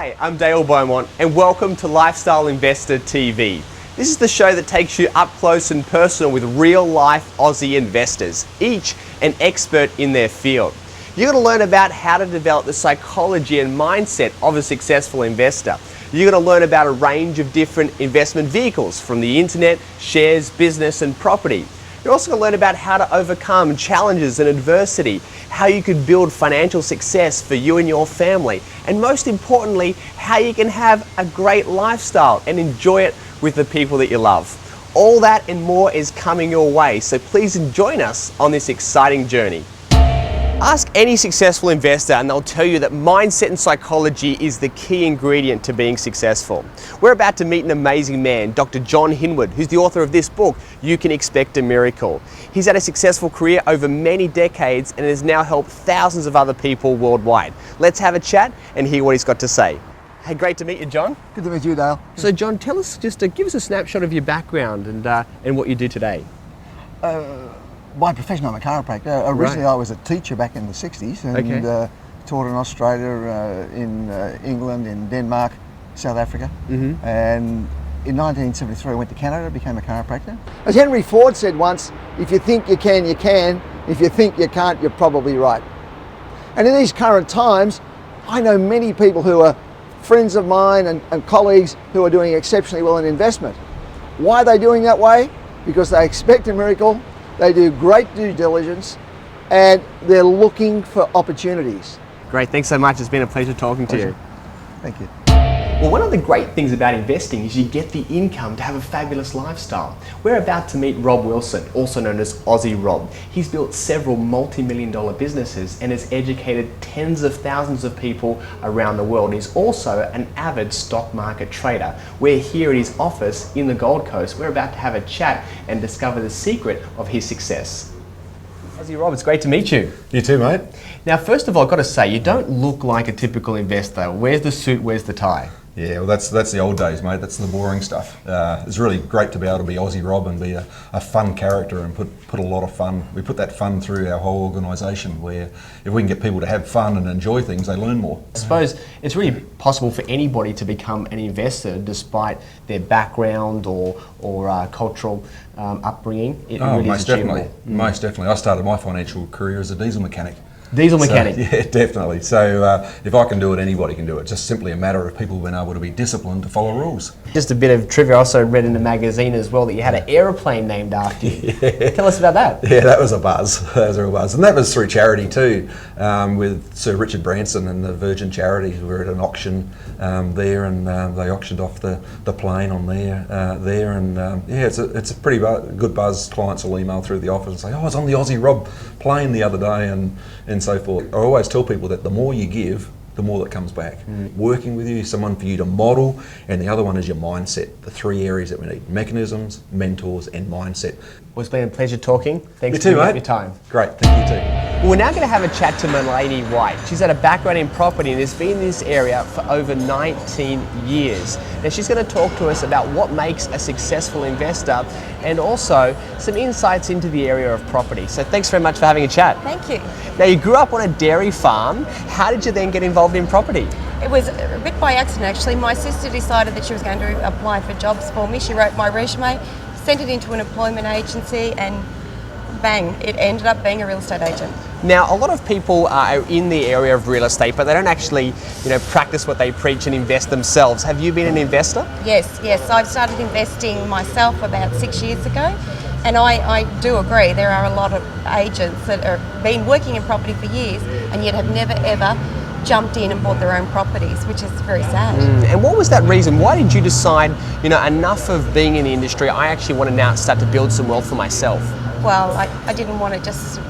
Hi, I'm Dale Beaumont and welcome to Lifestyle Investor TV. This is the show that takes you up close and personal with real-life Aussie investors, each an expert in their field. You're going to learn about how to develop the psychology and mindset of a successful investor. You're going to learn about a range of different investment vehicles from the internet, shares, business and property. You're also going to learn about how to overcome challenges and adversity, how you can build financial success for you and your family, and most importantly, how you can have a great lifestyle and enjoy it with the people that you love. All that and more is coming your way, so please join us on this exciting journey. Ask any successful investor and they'll tell you that mindset and psychology is the key ingredient to being successful. We're about to meet an amazing man, Dr. John Hinward, who's the author of this book, You Can Expect a Miracle. He's had a successful career over many decades and has now helped thousands of other people worldwide. Let's have a chat and hear what he's got to say. Hey, great to meet you, John. Good to meet you, Dale. So, John, tell us give us a snapshot of your background and what you do today. By profession, I'm a chiropractor. Originally, Right. I was a teacher back in the 60s and taught in Australia, in England, in Denmark, South Africa. And in 1973, I went to Canada, became a chiropractor. As Henry Ford said once, if you think you can, you can. If you think you can't, you're probably right. And in these current times, I know many people who are friends of mine and colleagues who are doing exceptionally well in investment. Why are they doing that way? Because they expect a miracle. They do great due diligence and they're looking for opportunities. Great, thanks so much. It's been a pleasure talking to you. Thank you. Well, one of the great things about investing is you get the income to have a fabulous lifestyle. We're about to meet Rob Wilson, also known as Aussie Rob. He's built several multi-million-dollar businesses and has educated tens of thousands of people around the world. He's also an avid stock market trader. We're here at his office in the Gold Coast. We're about to have a chat and discover the secret of his success. Aussie Rob, it's great to meet you. You too, mate. Now, first of all, I've got to say, you don't look like a typical investor. Where's the suit, where's the tie? Yeah, well, that's the old days, mate. That's the boring stuff. It's really great to be able to be Aussie Rob and be a fun character and put a lot of fun. We put that fun through our whole organisation, where if we can get people to have fun and enjoy things, they learn more. I suppose it's really possible for anybody to become an investor despite their background or cultural upbringing. It really most is achievable. definitely. Most definitely. I started my financial career as a diesel mechanic. Diesel mechanic. So, yeah, definitely. So if I can do it, anybody can do it. It's just simply a matter of people being able to be disciplined to follow rules. Just a bit of trivia. I also read in the magazine as well that you had an aeroplane named after you. Yeah. Tell us about that. Yeah, that was a buzz. That was a real buzz. And that was through charity too, with Sir Richard Branson and the Virgin Charities. We were at an auction there and they auctioned off the plane on there. And yeah, it's a pretty good buzz. Clients will email through the office and say, oh, I was on the Aussie Rob plane the other day and so forth. I always tell people that the more you give, the more that comes back. Working with you, someone for you to model, and the other one is your mindset. The three areas that we need: mechanisms, mentors, and mindset. Well, it's been a pleasure talking. Thanks You too, for mate. your time. Great, thank you too. Well, we're now going to have a chat to Melanie White. She's had a background in property and has been in this area for over 19 years. Now, she's going to talk to us about what makes a successful investor and also some insights into the area of property. So thanks very much for having a chat. Thank you. Now, you grew up on a dairy farm. How did you then get involved in property? It was a bit by accident actually. My sister decided that she was going to apply for jobs for me. She wrote my resume, sent it into an employment agency, and bang, it ended up being a real estate agent. Now, a lot of people are in the area of real estate, but they don't actually, practice what they preach and invest themselves. Have you been an investor? Yes. I've started investing myself about 6 years ago, and I do agree there are a lot of agents that have been working in property for years and yet have never ever jumped in and bought their own properties, which is very sad. And what was that reason? Why did you decide, enough of being in the industry, I actually want to now start to build some wealth for myself? Well, I didn't want to just,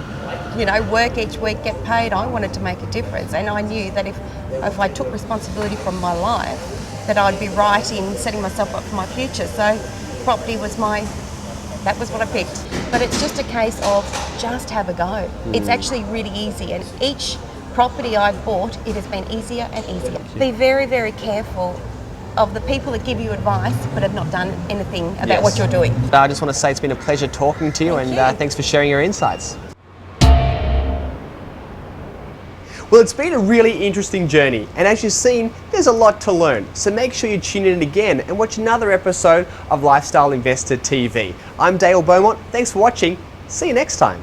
work each week, get paid. I wanted to make a difference, and I knew that if I took responsibility from my life, that I'd be right in setting myself up for my future. So property was that was what I picked. But it's just a case of just have a go. It's actually really easy, and each property I've bought, it has been easier and easier. Be very, very careful of the people that give you advice but have not done anything about what you're doing. I just want to say it's been a pleasure talking to you, Thank and you. thanks for sharing your insights. Well, it's been a really interesting journey, and as you've seen, there's a lot to learn. So make sure you tune in again and watch another episode of Lifestyle Investor TV. I'm Dale Beaumont. Thanks for watching. See you next time.